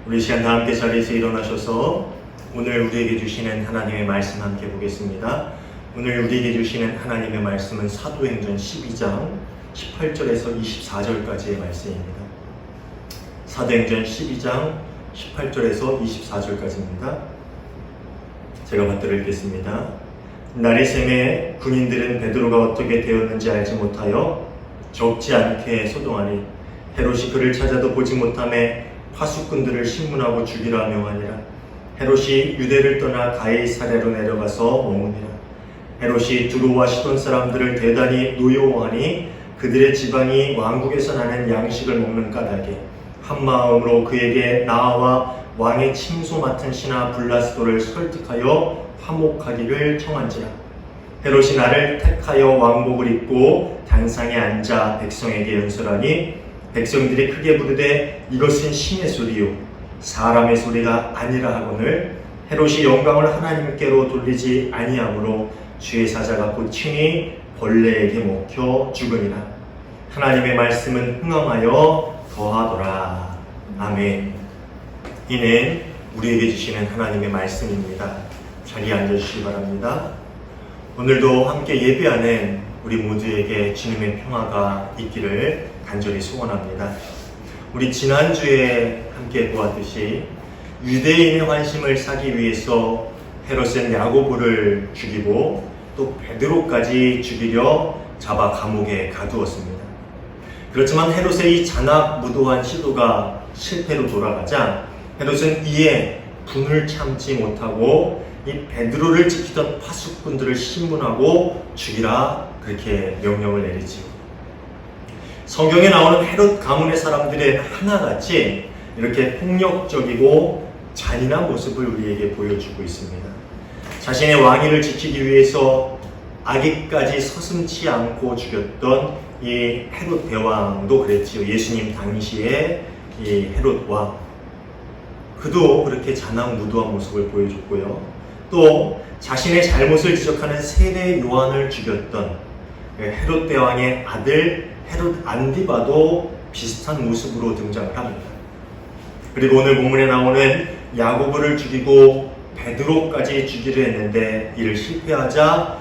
우리 시간 다 함께 자리에서 일어나셔서 오늘 우리에게 주시는 하나님의 말씀 함께 보겠습니다. 오늘 우리에게 주시는 하나님의 말씀은 사도행전 12장 18절에서 24절까지의 말씀입니다. 사도행전 12장 18절에서 24절까지입니다. 제가 받들어 읽겠습니다. 날이 새매 군인들은 베드로가 어떻게 되었는지 알지 못하여 적지 않게 소동하니 헤롯이 그를 찾아도 보지 못하매 파수꾼들을 신문하고 죽이라 명하니라. 헤롯이 유대를 떠나 가이사랴로 내려가서 머무니라. 헤롯이 두로와 시돈 사람들을 대단히 노여워하니 그들의 지방이 왕국에서 나는 양식을 먹는 까닭에 한 마음으로 그에게 나아와 왕의 칭소 맡은 신하 블라스도를 설득하여 화목하기를 청한지라. 헤롯이 나를 택하여 왕복을 입고 단상에 앉아 백성에게 연설하니 백성들이 크게 부르되 이것은 신의 소리요 사람의 소리가 아니라 하거늘 헤롯이 영광을 하나님께로 돌리지 아니하므로 주의 사자가 고치니 벌레에게 먹혀 죽으니라. 하나님의 말씀은 흥왕하여 더하더라. 아멘. 이는 우리에게 주시는 하나님의 말씀입니다. 자리에 앉아주시기 바랍니다. 오늘도 함께 예배하는 우리 모두에게 주님의 평화가 있기를 간절히 소원합니다. 우리 지난주에 함께 보았듯이 유대인의 환심을 사기 위해서 헤롯은 야고보를 죽이고 또 베드로까지 죽이려 잡아 감옥에 가두었습니다. 그렇지만 헤롯의 이 잔악무도한 시도가 실패로 돌아가자 헤롯은 이에 분을 참지 못하고 이 베드로를 지키던 파수꾼들을 신문하고 죽이라 그렇게 명령을 내리지요. 성경에 나오는 헤롯 가문의 사람들은 하나같이 이렇게 폭력적이고 잔인한 모습을 우리에게 보여주고 있습니다. 자신의 왕위를 지키기 위해서 아기까지 서슴지 않고 죽였던 이 헤롯 대왕도 그랬지요. 예수님 당시에 이 헤롯 왕, 그도 그렇게 잔악무도한 모습을 보여줬고요. 또 자신의 잘못을 지적하는 세례 요한을 죽였던 헤롯 대왕의 아들 헤롯 안디바도 비슷한 모습으로 등장을 합니다. 그리고 오늘 본문에 나오는 야고보를 죽이고 베드로까지 죽이려 했는데 이를 실패하자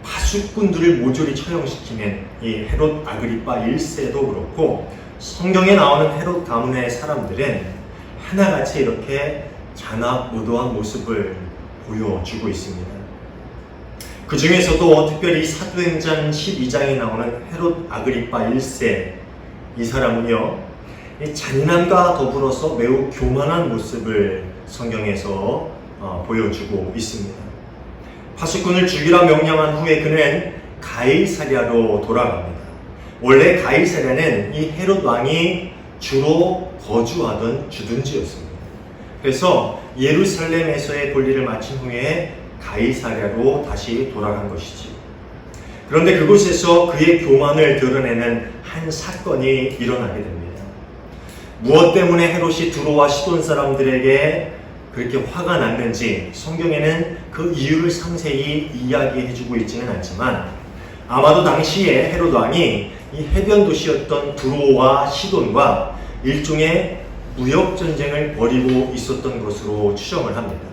파수꾼들을 모조리 처형시키는 이 헤롯 아그리파 1세도 그렇고 성경에 나오는 헤롯 가문의 사람들은 하나같이 이렇게 잔악무도한 모습을 보여주고 있습니다. 그 중에서도 특별히 사도행전 12장에 나오는 헤롯 아그리파 1세, 이 사람은요, 이 잔인함과 더불어서 매우 교만한 모습을 성경에서 보여주고 있습니다. 파수꾼을 죽이라 명령한 후에 그는 가이사랴로 돌아갑니다. 원래 가이사랴는 이 헤롯 왕이 주로 거주하던 주둔지였습니다. 그래서 예루살렘에서의 권리를 마친 후에 가이사랴로 다시 돌아간 것이지요. 그런데 그곳에서 그의 교만을 드러내는 한 사건이 일어나게 됩니다. 무엇 때문에 헤롯이 두로와 시돈 사람들에게 그렇게 화가 났는지 성경에는 그 이유를 상세히 이야기해주고 있지는 않지만 아마도 당시에 헤롯 왕이 이 해변 도시였던 두로와 시돈과 일종의 무역전쟁을 벌이고 있었던 것으로 추정을 합니다.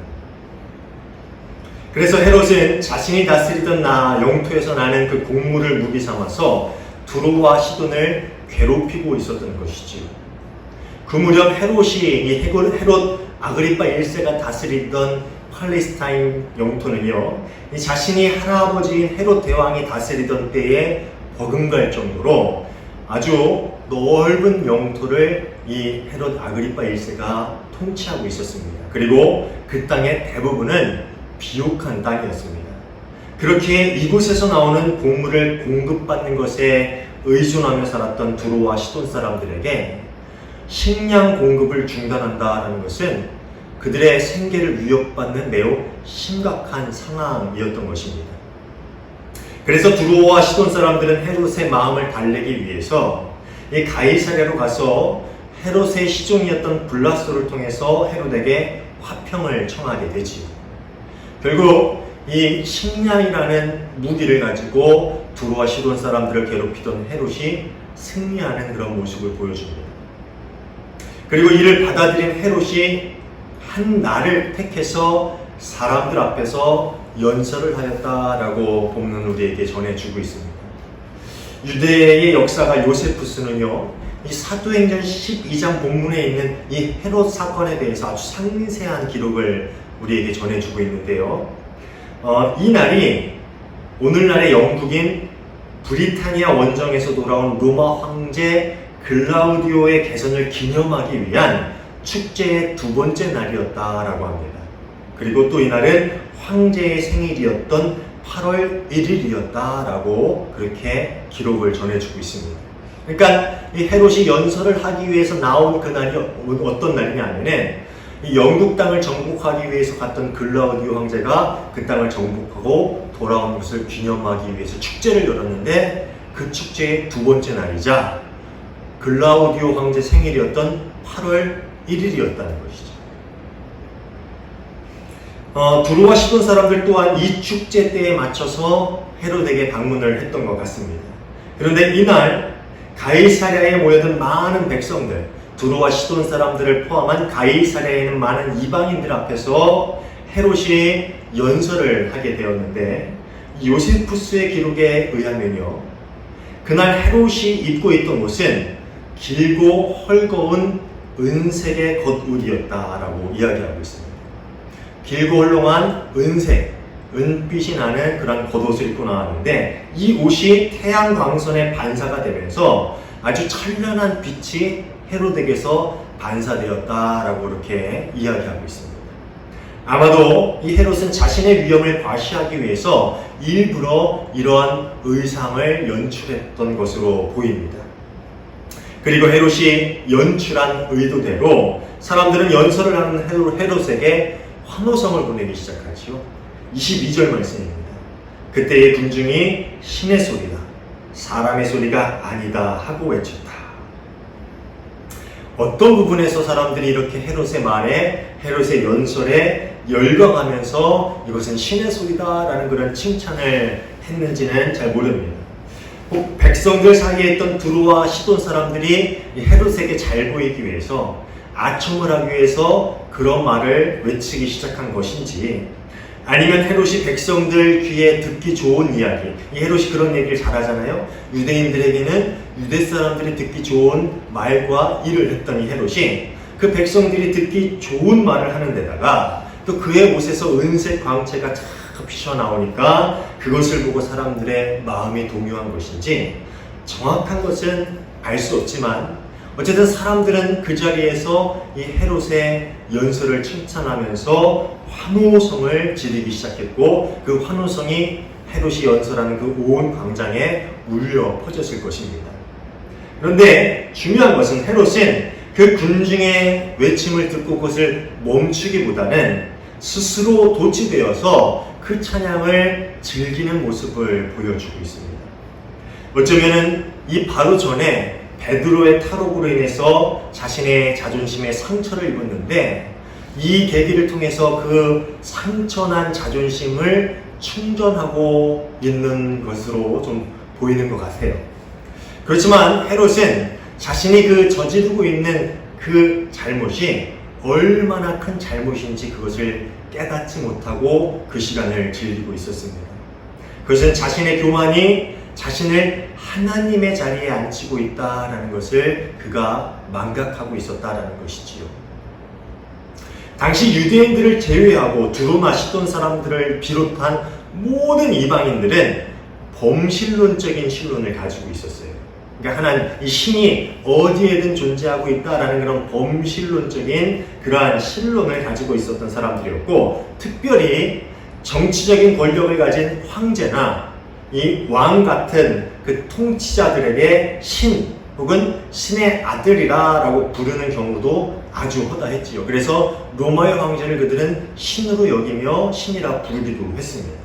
그래서 헤롯은 자신이 다스리던 영토에서 나는 그 곡물을 무기 삼아서 두로와 시돈을 괴롭히고 있었던 것이지요. 그 무렵 헤롯이 이 헤롯 아그리파 1세가 다스리던 팔레스타인 영토는요, 이 자신이 할아버지인 헤롯 대왕이 다스리던 때에 버금갈 정도로 아주 넓은 영토를 이 헤롯 아그리파 1세가 통치하고 있었습니다. 그리고 그 땅의 대부분은 비옥한 땅이었습니다. 그렇게 이곳에서 나오는 곡물을 공급받는 것에 의존하며 살았던 두로와 시돈 사람들에게 식량 공급을 중단한다는 것은 그들의 생계를 위협받는 매우 심각한 상황이었던 것입니다. 그래서 두로와 시돈 사람들은 헤롯의 마음을 달래기 위해서 이 가이사랴로 가서 헤롯의 시종이었던 블라스도를 통해서 헤롯에게 화평을 청하게 되지요. 결국 이 식량이라는 무기를 가지고 두로와 시돈 사람들을 괴롭히던 헤롯이 승리하는 그런 모습을 보여줍니다. 그리고 이를 받아들인 헤롯이 한 날을 택해서 사람들 앞에서 연설을 하였다라고 본문은 우리에게 전해주고 있습니다. 유대의 역사가 요세푸스는요, 이 사도행전 12장 본문에 있는 이 헤롯 사건에 대해서 아주 상세한 기록을 우리에게 전해주고 있는데요. 이 날이 오늘날의 영국인 브리타니아 원정에서 돌아온 로마 황제 글라우디오의 개선을 기념하기 위한 축제의 두 번째 날이었다라고 합니다. 그리고 또 이날은 황제의 생일이었던 8월 1일이었다라고 그렇게 기록을 전해주고 있습니다. 그러니까 이 헤롯이 연설을 하기 위해서 나온 그 날이 어떤 날이냐면은 이 영국 땅을 정복하기 위해서 갔던 글라우디오 황제가 그 땅을 정복하고 돌아온 것을 기념하기 위해서 축제를 열었는데, 그 축제의 두 번째 날이자 글라우디오 황제 생일이었던 8월 1일이었다는 것이죠. 두로와 시돈 사람들 또한 이 축제 때에 맞춰서 헤롯에게 방문을 했던 것 같습니다. 그런데 이날 가이사랴에 모여든 많은 백성들, 두로와 시돈 사람들을 포함한 가이사랴에는 많은 이방인들 앞에서 헤롯이 연설을 하게 되었는데, 요세푸스의 기록에 의하면요, 그날 헤롯이 입고 있던 옷은 길고 헐거운 은색의 겉옷이었다라고 이야기하고 있습니다. 길고 헐렁한 은색, 은빛이 나는 그런 겉옷을 입고 나왔는데, 이 옷이 태양 광선에 반사가 되면서 아주 찬란한 빛이 헤롯에게서 반사되었다라고 이렇게 이야기하고 있습니다. 아마도 이 헤롯은 자신의 위험을 과시하기 위해서 일부러 이러한 의상을 연출했던 것으로 보입니다. 그리고 헤롯이 연출한 의도대로 사람들은 연설을 하는 헤롯에게 환호성을 보내기 시작하지요. 22절 말씀입니다. 그때의 군중이 신의 소리다, 사람의 소리가 아니다 하고 외쳤다. 어떤 부분에서 사람들이 이렇게 헤롯의 말에, 헤롯의 연설에 열광하면서 이것은 신의 소리다라는 그런 칭찬을 했는지는 잘 모릅니다. 백성들 사이에 있던 두로와 시돈 사람들이 헤롯에게 잘 보이기 위해서, 아첨을 하기 위해서 그런 말을 외치기 시작한 것인지, 아니면 헤롯이 백성들 귀에 듣기 좋은 이야기, 이 헤롯이 그런 얘기를 잘하잖아요. 유대인들에게는 유대 사람들이 듣기 좋은 말과 일을 했던 이 헤롯이 그 백성들이 듣기 좋은 말을 하는 데다가 또 그의 옷에서 은색 광채가 쫙 피쳐나오니까 그것을 보고 사람들의 마음이 동요한 것인지 정확한 것은 알 수 없지만, 어쨌든 사람들은 그 자리에서 이 헤롯의 연설을 칭찬하면서 환호성을 지르기 시작했고, 그 환호성이 헤롯이 연설하는 그 온 광장에 울려 퍼졌을 것입니다. 그런데 중요한 것은 헤롯은 그 군중의 외침을 듣고 그것을 멈추기보다는 스스로 도취되어서 그 찬양을 즐기는 모습을 보여주고 있습니다. 어쩌면은 이 바로 전에 베드로의 탈옥으로 인해서 자신의 자존심에 상처를 입었는데, 이 계기를 통해서 그 상처난 자존심을 충전하고 있는 것으로 좀 보이는 것 같아요. 그렇지만 헤롯은 자신이 그 저지르고 있는 그 잘못이 얼마나 큰 잘못인지 그것을 깨닫지 못하고 그 시간을 즐기고 있었습니다. 그것은 자신의 교만이 자신을 하나님의 자리에 앉히고 있다라는 것을 그가 망각하고 있었다라는 것이지요. 당시 유대인들을 제외하고 두로나 시돈 사람들을 비롯한 모든 이방인들은 범신론적인 신론을 가지고 있었어요. 그러니까 하나님, 이 신이 어디에든 존재하고 있다라는 그런 범신론적인 그러한 신론을 가지고 있었던 사람들이었고, 특별히 정치적인 권력을 가진 황제나 이 왕 같은 그 통치자들에게 신 혹은 신의 아들이라고 부르는 경우도 아주 허다했지요. 그래서 로마의 황제를 그들은 신으로 여기며 신이라 부르기도 했습니다.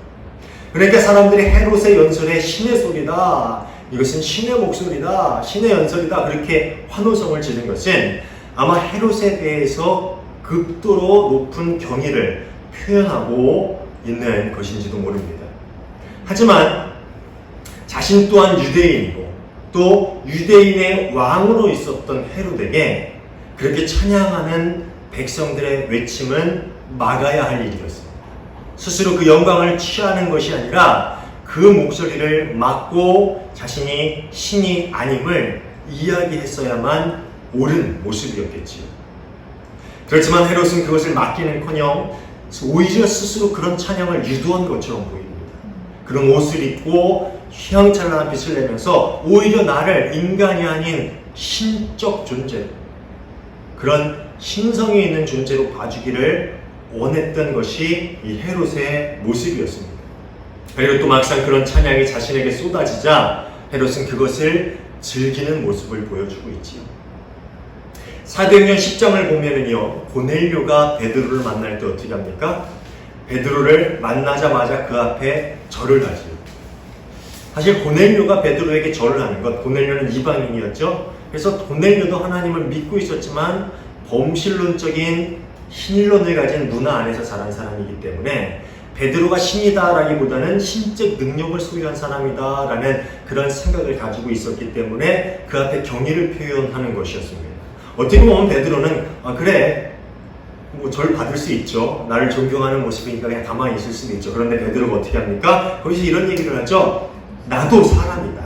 그러니까 사람들이 헤롯의 연설에 신의 소리다, 이것은 신의 목소리다, 신의 연설이다, 그렇게 환호성을 지른 것은 아마 헤롯에 대해서 극도로 높은 경의를 표현하고 있는 것인지도 모릅니다. 하지만 자신 또한 유대인이고 또 유대인의 왕으로 있었던 헤롯에게 그렇게 찬양하는 백성들의 외침은 막아야 할 일이었습니다. 스스로 그 영광을 취하는 것이 아니라 그 목소리를 막고 자신이 신이 아님을 이야기했어야만 옳은 모습이었겠지요. 그렇지만 헤롯은 그것을 막기는커녕 오히려 스스로 그런 찬양을 유도한 것처럼 보입니다. 그런 옷을 입고 휘황찬란한 빛을 내면서 오히려 나를 인간이 아닌 신적 존재, 그런 신성이 있는 존재로 봐주기를 원했던 것이 이 헤롯의 모습이었습니다. 그리고 또 막상 그런 찬양이 자신에게 쏟아지자 헤롯은 그것을 즐기는 모습을 보여주고 있지요. 사도행전 10장을 보면은요, 고넬료가 베드로를 만날 때 어떻게 합니까? 베드로를 만나자마자 그 앞에 절을 하지요. 사실 고넬료가 베드로에게 절을 하는 것, 고넬료는 이방인이었죠. 그래서 고넬료도 하나님을 믿고 있었지만 범신론적인 신론을 가진 문화 안에서 자란 사람이기 때문에 베드로가 신이다라기보다는 신적 능력을 소유한 사람이다라는 그런 생각을 가지고 있었기 때문에 그 앞에 경의를 표현하는 것이었습니다. 어떻게 보면 베드로는 그래, 뭐 절 받을 수 있죠. 나를 존경하는 모습이니까 그냥 가만히 있을 수도 있죠. 그런데 베드로가 어떻게 합니까? 거기서 이런 얘기를 하죠. 나도 사람이다.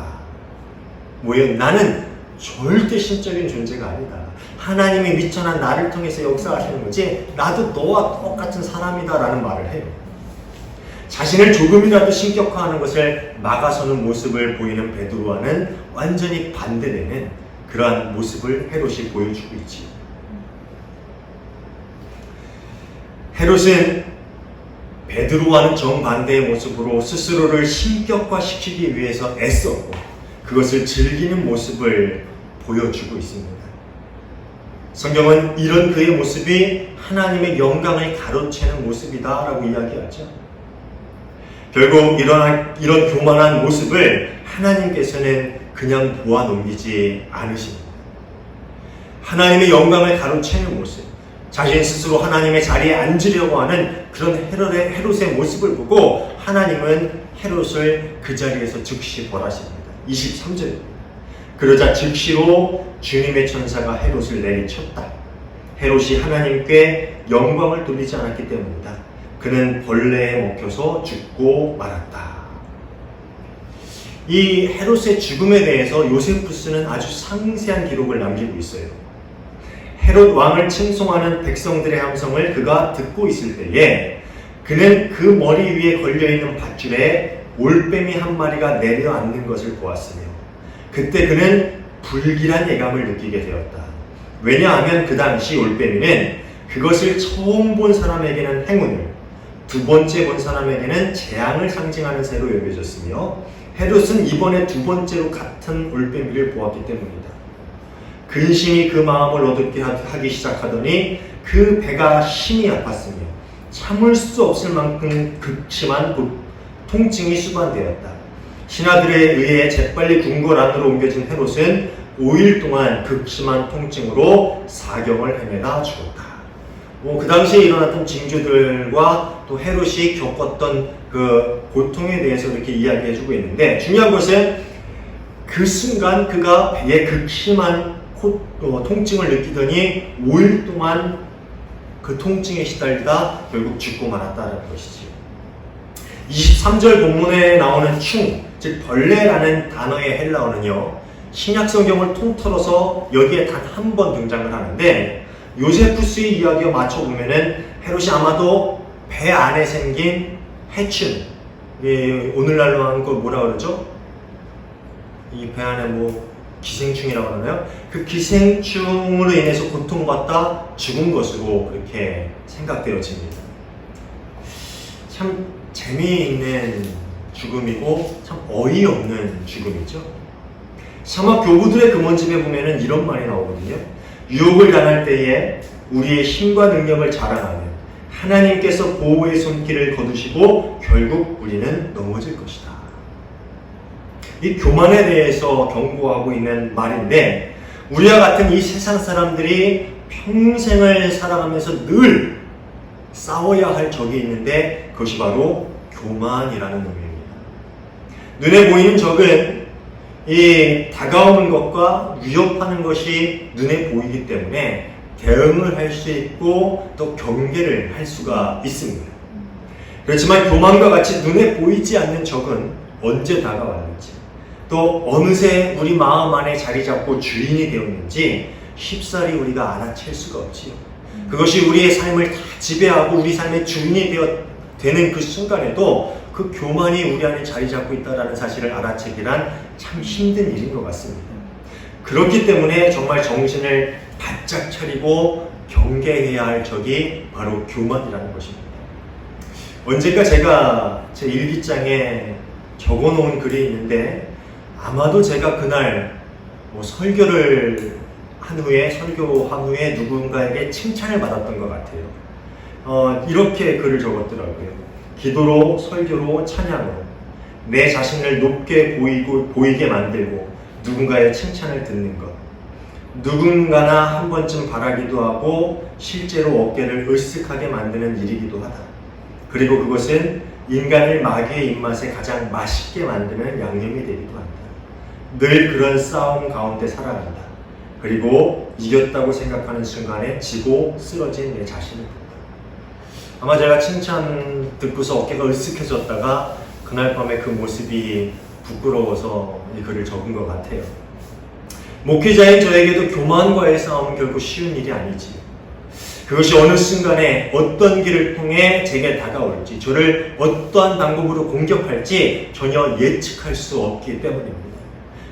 뭐예요? 나는 절대 신적인 존재가 아니다. 하나님이 미천한 나를 통해서 역사하시는 거지 나도 너와 똑같은 사람이다라는 말을 해요. 자신을 조금이라도 신격화하는 것을 막아서는 모습을 보이는 베드로와는 완전히 반대되는 그러한 모습을 헤롯이 보여주고 있지요. 헤롯은 베드로와는 정반대의 모습으로 스스로를 신격화시키기 위해서 애썼고 그것을 즐기는 모습을 보여주고 있습니다. 성경은 이런 그의 모습이 하나님의 영광을 가로채는 모습이다라고 이야기하죠. 결국 이런 교만한 모습을 하나님께서는 그냥 보아 넘기지 않으십니다. 하나님의 영광을 가로채는 모습, 자신 스스로 하나님의 자리에 앉으려고 하는 그런 헤롯의 모습을 보고 하나님은 헤롯을 그 자리에서 즉시 벌하십니다. 23절. 그러자 즉시로 주님의 천사가 헤롯을 내리쳤다. 헤롯이 하나님께 영광을 돌리지 않았기 때문이다. 그는 벌레에 먹혀서 죽고 말았다. 이 헤롯의 죽음에 대해서 요세푸스는 아주 상세한 기록을 남기고 있어요. 헤롯 왕을 칭송하는 백성들의 함성을 그가 듣고 있을 때에 그는 그 머리 위에 걸려있는 밧줄에 올빼미 한 마리가 내려앉는 것을 보았으며 그때 그는 불길한 예감을 느끼게 되었다. 왜냐하면 그 당시 올빼미는 그것을 처음 본 사람에게는 행운을, 두 번째 본 사람에게는 재앙을 상징하는 새로 여겨졌으며 헤롯은 이번에 두 번째로 같은 올빼미를 보았기 때문이다. 근심이 그 마음을 어둡게 하기 시작하더니 그 배가 심히 아팠으며 참을 수 없을 만큼 극심한 통증이 수반되었다. 신하들에 의해 재빨리 궁궐 안으로 옮겨진 헤롯은 5일 동안 극심한 통증으로 사경을 헤매다 죽었다. 그 당시에 일어났던 징조들과 또 헤롯이 겪었던 그 고통에 대해서 이렇게 이야기해주고 있는데 중요한 것은 그 순간 그가 배에 극심한 통증을 느끼더니 5일 동안 그 통증에 시달리다 결국 죽고 말았다는 것이지요. 23절 본문에 나오는 충, 즉 벌레라는 단어의 헬라어는요, 신약 성경을 통틀어서 여기에 단 한 번 등장을 하는데 요세푸스의 이야기와 맞춰보면은 헤롯이 아마도 배 안에 생긴 해충, 오늘날로 하는 걸 뭐라 그러죠? 이 배 안에 기생충이라고 하나요? 그 기생충으로 인해서 고통받다 죽은 것으로 그렇게 생각되어집니다. 참 재미있는 죽음이고 참 어이없는 죽음이죠. 사막 교부들의 금원집에 보면은 이런 말이 나오거든요. 유혹을 당할 때에 우리의 힘과 능력을 자랑하면 하나님께서 보호의 손길을 거두시고 결국 우리는 넘어질 것이다. 이 교만에 대해서 경고하고 있는 말인데 우리와 같은 이 세상 사람들이 평생을 살아가면서 늘 싸워야 할 적이 있는데 그것이 바로 교만이라는 의미입니다. 눈에 보이는 적은 이 다가오는 것과 위협하는 것이 눈에 보이기 때문에 대응을 할 수 있고 또 경계를 할 수가 있습니다. 그렇지만 교만과 같이 눈에 보이지 않는 적은 언제 다가왔는지, 또 어느새 우리 마음 안에 자리 잡고 주인이 되었는지 쉽사리 우리가 알아챌 수가 없지요. 그것이 우리의 삶을 다 지배하고 우리 삶의 주인이 되는 그 순간에도 그 교만이 우리 안에 자리 잡고 있다는 사실을 알아채기란 참 힘든 일인 것 같습니다. 그렇기 때문에 정말 정신을 바짝 차리고 경계해야 할 적이 바로 교만이라는 것입니다. 언젠가 제가 제 일기장에 적어놓은 글이 있는데, 아마도 제가 그날 설교를 한 후에, 설교한 후에 누군가에게 칭찬을 받았던 것 같아요. 이렇게 글을 적었더라고요. 기도로, 설교로, 찬양으로 내 자신을 높게 보이게 만들고 누군가의 칭찬을 듣는 것. 누군가나 한 번쯤 바라기도 하고 실제로 어깨를 으쓱하게 만드는 일이기도 하다. 그리고 그것은 인간을 마귀의 입맛에 가장 맛있게 만드는 양념이 되기도 한다. 늘 그런 싸움 가운데 살아간다. 그리고 이겼다고 생각하는 순간에 지고 쓰러진 내 자신을 본다. 아마 제가 칭찬 듣고서 어깨가 으쓱해졌다가 그날 밤에 그 모습이 부끄러워서 이 글을 적은 것 같아요. 목회자인 저에게도 교만과의 싸움은 결코 쉬운 일이 아니지요. 그것이 어느 순간에 어떤 길을 통해 제게 다가올지, 저를 어떠한 방법으로 공격할지 전혀 예측할 수 없기 때문입니다.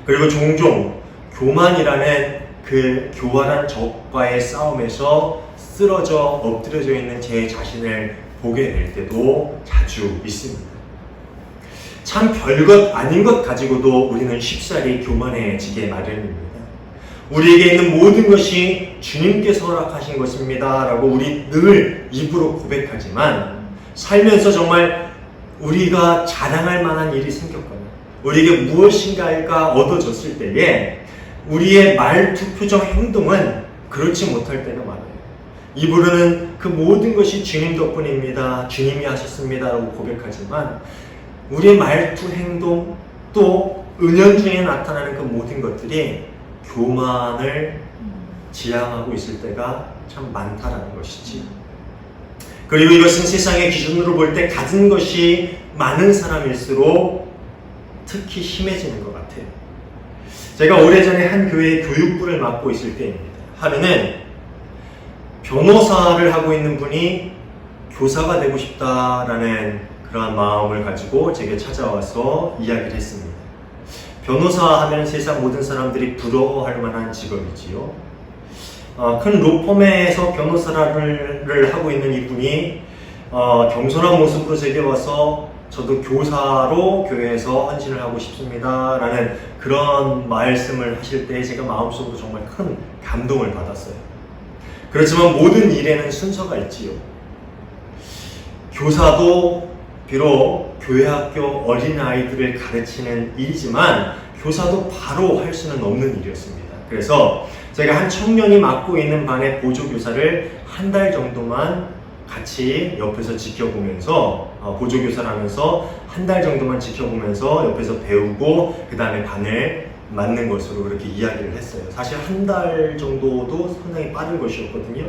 그리고 종종 교만이라는 그 교활한 적과의 싸움에서 쓰러져 엎드려져 있는 제 자신을 보게 될 때도 자주 있습니다. 참 별것 아닌 것 가지고도 우리는 쉽사리 교만해지게 마련입니다. 우리에게 있는 모든 것이 주님께서 허락하신 것입니다 라고 우리 늘 입으로 고백하지만, 살면서 정말 우리가 자랑할 만한 일이 생겼거나 우리에게 무엇인가가 얻어졌을 때에 우리의 말투, 표정, 행동은 그렇지 못할 때가 많아요. 입으로는 그 모든 것이 주님 덕분입니다, 주님이 하셨습니다 라고 고백하지만 우리의 말투, 행동, 또 은연중에 나타나는 그 모든 것들이 교만을 지향하고 있을 때가 참 많다라는 것이지. 그리고 이것은 세상의 기준으로 볼 때 가진 것이 많은 사람일수록 특히 심해지는 것 같아요. 제가 오래전에 한 교회의 교육부를 맡고 있을 때입니다. 하루는 변호사를 하고 있는 분이 교사가 되고 싶다라는 그러한 마음을 가지고 제게 찾아와서 이야기를 했습니다. 변호사 하면 세상 모든 사람들이 부러워할 만한 직업이지요. 큰 로펌에서 변호사를 하고 있는 이분이 겸손한 모습으로 제게 와서 저도 교사로 교회에서 헌신을 하고 싶습니다 라는 그런 말씀을 하실 때 제가 마음속으로 정말 큰 감동을 받았어요. 그렇지만 모든 일에는 순서가 있지요. 교사도 비록 교회학교 어린아이들을 가르치는 일이지만 교사도 바로 할 수는 없는 일이었습니다. 그래서 제가 한 청년이 맡고 있는 반의 보조교사를 한 달 정도만 같이 옆에서 지켜보면서 보조교사를 하면서 한 달 정도만 지켜보면서 옆에서 배우고 그 다음에 반을 맡는 것으로 그렇게 이야기를 했어요. 사실 한 달 정도도 상당히 빠른 것이었거든요.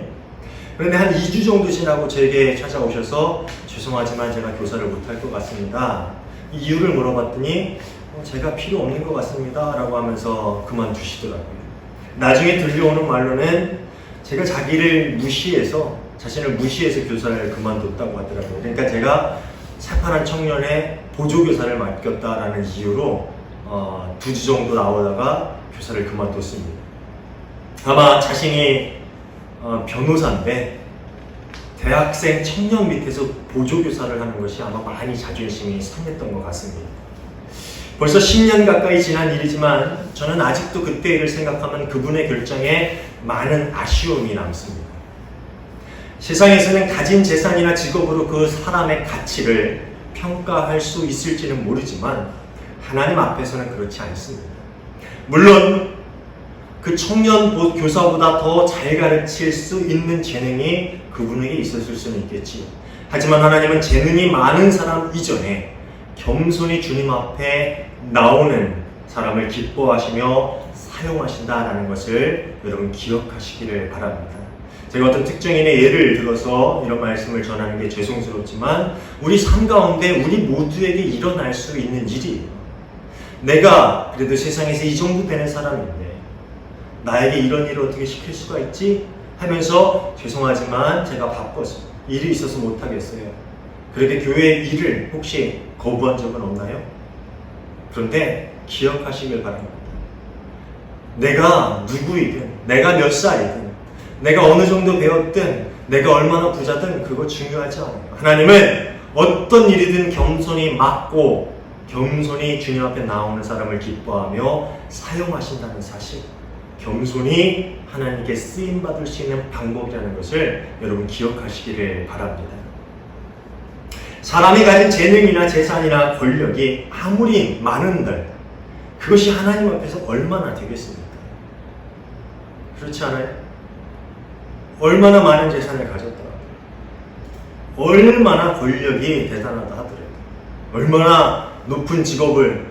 그런데 한 2주 정도 지나고 제게 찾아오셔서 죄송하지만 제가 교사를 못할 것 같습니다. 이유를 물어봤더니 제가 필요 없는 것 같습니다 라고 하면서 그만두시더라고요. 나중에 들려오는 말로는 제가 자신을 무시해서 교사를 그만뒀다고 하더라고요. 그러니까 제가 착한 청년의 보조교사를 맡겼다라는 이유로 2주 정도 나오다가 교사를 그만뒀습니다. 아마 자신이 변호사인데 대학생 청년 밑에서 보조교사를 하는 것이 아마 많이 자존심이 상했던 것 같습니다. 벌써 10년 가까이 지난 일이지만 저는 아직도 그때 일을 생각하면 그분의 결정에 많은 아쉬움이 남습니다. 세상에서는 가진 재산이나 직업으로 그 사람의 가치를 평가할 수 있을지는 모르지만 하나님 앞에서는 그렇지 않습니다. 물론 그 청년 교사보다 더 잘 가르칠 수 있는 재능이 그분에게 있었을 수는 있겠지요. 하지만 하나님은 재능이 많은 사람 이전에 겸손히 주님 앞에 나오는 사람을 기뻐하시며 사용하신다라는 것을 여러분 기억하시기를 바랍니다. 제가 어떤 특정인의 예를 들어서 이런 말씀을 전하는 게 죄송스럽지만 우리 삶 가운데 우리 모두에게 일어날 수 있는 일이에요. 내가 그래도 세상에서 이 정도 되는 사람인데 나에게 이런 일을 어떻게 시킬 수가 있지? 하면서 죄송하지만 제가 바빠서 일이 있어서 못하겠어요. 그렇게 교회 일을 혹시 거부한 적은 없나요? 그런데 기억하시길 바랍니다. 내가 누구이든 내가 몇 살이든 내가 어느 정도 배웠든 내가 얼마나 부자든 그거 중요하지 않아요. 하나님은 어떤 일이든 겸손히 맡고 겸손히 주님 앞에 나오는 사람을 기뻐하며 사용하신다는 사실, 겸손히 하나님께 쓰임받을 수 있는 방법이라는 것을 여러분 기억하시기를 바랍니다. 사람이 가진 재능이나 재산이나 권력이 아무리 많은들 그것이 하나님 앞에서 얼마나 되겠습니까? 그렇지 않아요? 얼마나 많은 재산을 가졌더라도, 얼마나 권력이 대단하다 하더라도, 얼마나 높은 직업을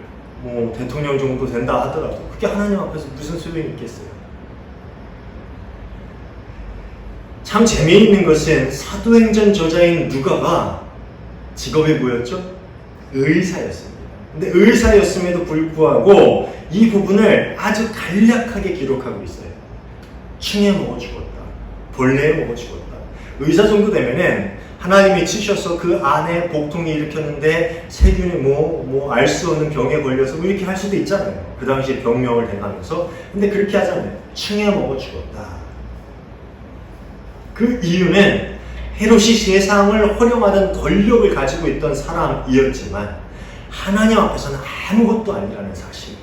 대통령 정도 된다 하더라도 그게 하나님 앞에서 무슨 소용이 있겠어요? 참 재미있는 것은 사도행전 저자인 누가가 직업이 뭐였죠? 의사였습니다. 근데 의사였음에도 불구하고 이 부분을 아주 간략하게 기록하고 있어요. 충에 먹어 죽었다. 벌레에 먹어 죽었다. 의사 정도 되면은 하나님이 치셔서 그 안에 복통이 일으켰는데 세균이 알 수 없는 병에 걸려서 이렇게 할 수도 있잖아요. 그 당시에 병명을 대가면서. 근데 그렇게 하잖아요. 충에 먹어 죽었다. 그 이유는 헤롯이 세상을 활용하던 권력을 가지고 있던 사람이었지만 하나님 앞에서는 아무것도 아니라는 사실.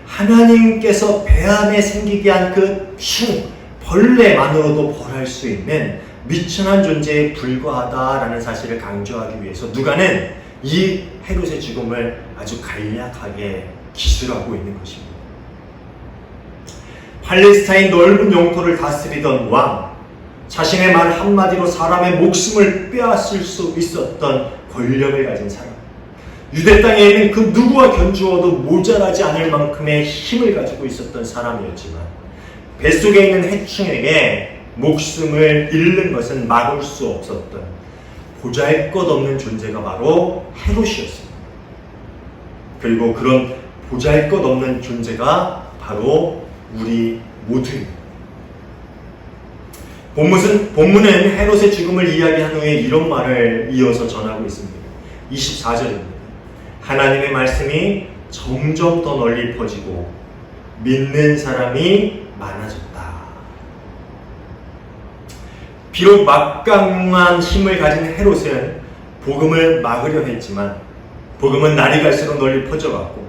하나님께서 배 안에 생기게 한 그 충, 벌레만으로도 벌할 수 있는 미천한 존재에 불과하다라는 사실을 강조하기 위해서 누가는 이 헤롯의 죽음을 아주 간략하게 기술하고 있는 것입니다. 팔레스타인 넓은 영토를 다스리던 왕, 자신의 말 한마디로 사람의 목숨을 빼앗을 수 있었던 권력을 가진 사람, 유대 땅에 있는 그 누구와 견주어도 모자라지 않을 만큼의 힘을 가지고 있었던 사람이었지만 뱃속에 있는 해충에게 목숨을 잃는 것은 막을 수 없었던 보잘것없는 존재가 바로 헤롯이었습니다. 그리고 그런 보잘것없는 존재가 바로 우리 모두입니다. 본문은 헤롯의 죽음을 이야기한 후에 이런 말을 이어서 전하고 있습니다. 24절입니다. 하나님의 말씀이 점점 더 널리 퍼지고 믿는 사람이 많아졌다. 비록 막강한 힘을 가진 헤롯은 복음을 막으려 했지만 복음은 날이 갈수록 널리 퍼져갔고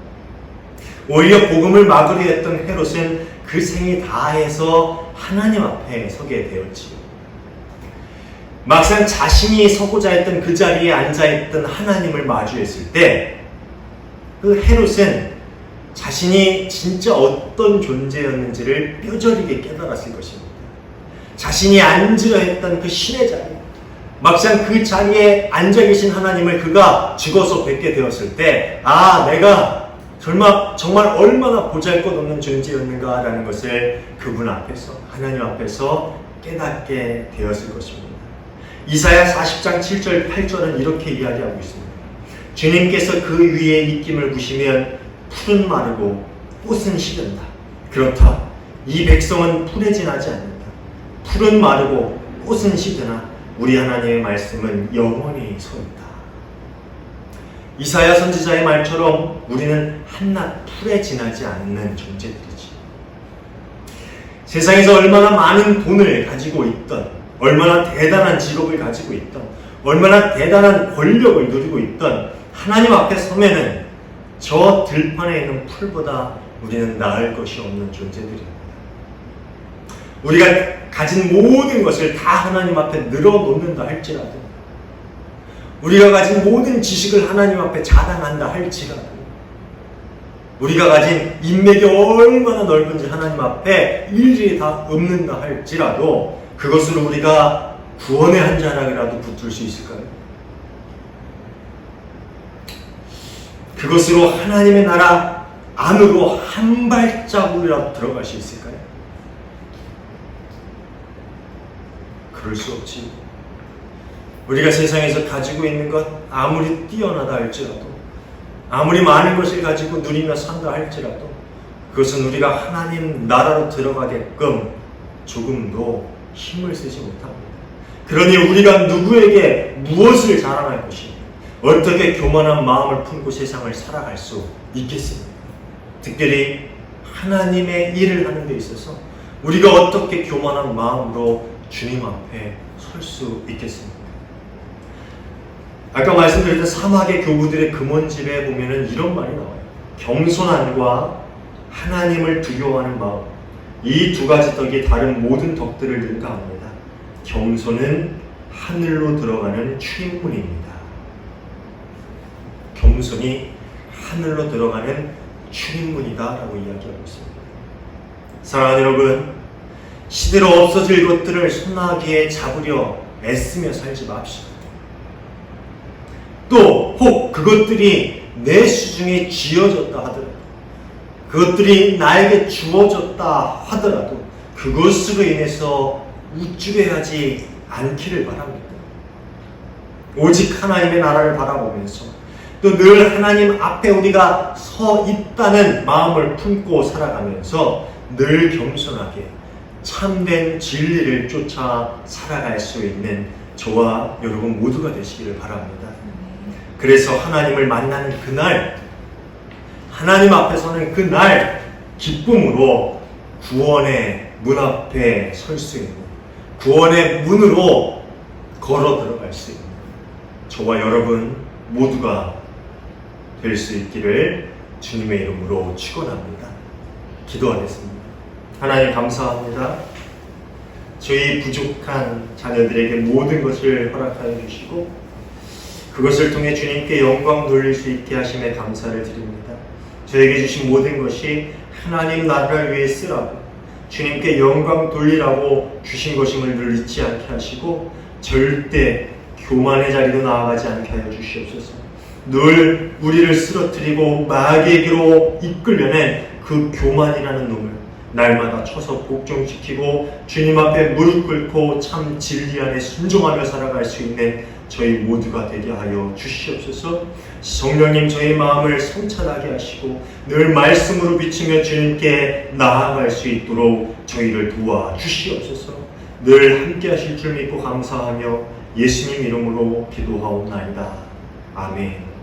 오히려 복음을 막으려 했던 헤롯은 그 생이 다해서 하나님 앞에 서게 되었지요. 막상 자신이 서고자 했던 그 자리에 앉아있던 하나님을 마주했을 때 그 헤롯은 자신이 진짜 어떤 존재였는지를 뼈저리게 깨달았을 것입니다. 자신이 앉으려 했던 그 신의 자리, 막상 그 자리에 앉아 계신 하나님을 그가 죽어서 뵙게 되었을 때 내가 정말 얼마나 보잘것없는 존재였는가라는 것을 그분 앞에서, 하나님 앞에서 깨닫게 되었을 것입니다. 이사야 40장 7절 8절은 이렇게 이야기하고 있습니다. 주님께서 그 위에 입김을 부시면 풀은 마르고 꽃은 시든다. 그렇다. 이 백성은 풀에 지나지 않는다. 풀은 마르고 꽃은 시드나 우리 하나님의 말씀은 영원히 서 있다. 이사야 선지자의 말처럼 우리는 한낱 풀에 지나지 않는 존재들이지. 세상에서 얼마나 많은 돈을 가지고 있던, 얼마나 대단한 직업을 가지고 있던, 얼마나 대단한 권력을 누리고 있던 하나님 앞에 서면은 저 들판에 있는 풀보다 우리는 나을 것이 없는 존재들입니다. 우리가 가진 모든 것을 다 하나님 앞에 늘어놓는다 할지라도, 우리가 가진 모든 지식을 하나님 앞에 자랑한다 할지라도, 우리가 가진 인맥이 얼마나 넓은지 하나님 앞에 일일이 다 읊는다 할지라도 그것으로 우리가 구원의 한 자락이라도 붙을 수 있을까요? 그것으로 하나님의 나라 안으로 한 발자국이라도 들어갈 수 있을까요? 그럴 수 없지. 우리가 세상에서 가지고 있는 것 아무리 뛰어나다 할지라도, 아무리 많은 것을 가지고 누리며 산다 할지라도 그것은 우리가 하나님 나라로 들어가게끔 조금도 힘을 쓰지 못합니다. 그러니 우리가 누구에게 무엇을 자랑할 것이며 어떻게 교만한 마음을 품고 세상을 살아갈 수 있겠습니까? 특별히 하나님의 일을 하는 데 있어서 우리가 어떻게 교만한 마음으로 주님 앞에 설 수 있겠습니까? 아까 말씀드렸던 사막의 교부들의 금원집에 보면은 이런 말이 나와요. 겸손함과 하나님을 두려워하는 마음, 이 두 가지 덕이 다른 모든 덕들을 능가합니다. 겸손은 하늘로 들어가는 출입문입니다. 겸손이 하늘로 들어가는 출입문이다 라고 이야기하고 있습니다. 사랑하는 여러분, 시대로 없어질 것들을 손아귀에 잡으려 애쓰며 살지 맙시다. 또 혹 그것들이 내 수중에 쥐어졌다 하더라도, 그것들이 나에게 주어졌다 하더라도 그것으로 인해서 우쭐해하지 않기를 바랍니다. 오직 하나님의 나라를 바라보면서 또 늘 하나님 앞에 우리가 서 있다는 마음을 품고 살아가면서 늘 겸손하게 참된 진리를 쫓아 살아갈 수 있는 저와 여러분 모두가 되시기를 바랍니다. 그래서 하나님을 만나는 그날, 하나님 앞에 서는 그날 기쁨으로 구원의 문 앞에 설 수 있는, 구원의 문으로 걸어 들어갈 수 있는 저와 여러분 모두가 될 수 있기를 주님의 이름으로 축원합니다. 기도하겠습니다. 하나님 감사합니다. 저희 부족한 자녀들에게 모든 것을 허락하여 주시고 그것을 통해 주님께 영광 돌릴 수 있게 하심에 감사를 드립니다. 저에게 주신 모든 것이 하나님 나라를 위해 쓰라고, 주님께 영광 돌리라고 주신 것임을 늘 잊지 않게 하시고 절대 교만의 자리로 나아가지 않게 하여 주시옵소서. 늘 우리를 쓰러뜨리고 마귀에게로 이끌려낸 그 교만이라는 놈을 날마다 쳐서 복종시키고 주님 앞에 무릎 꿇고 참 진리 안에 순종하며 살아갈 수 있는 저희 모두가 되게 하여 주시옵소서. 성령님 저희 마음을 성찰하게 하시고 늘 말씀으로 비추며 주님께 나아갈 수 있도록 저희를 도와 주시옵소서. 늘 함께 하실 줄 믿고 감사하며 예수님 이름으로 기도하옵나이다. 아멘.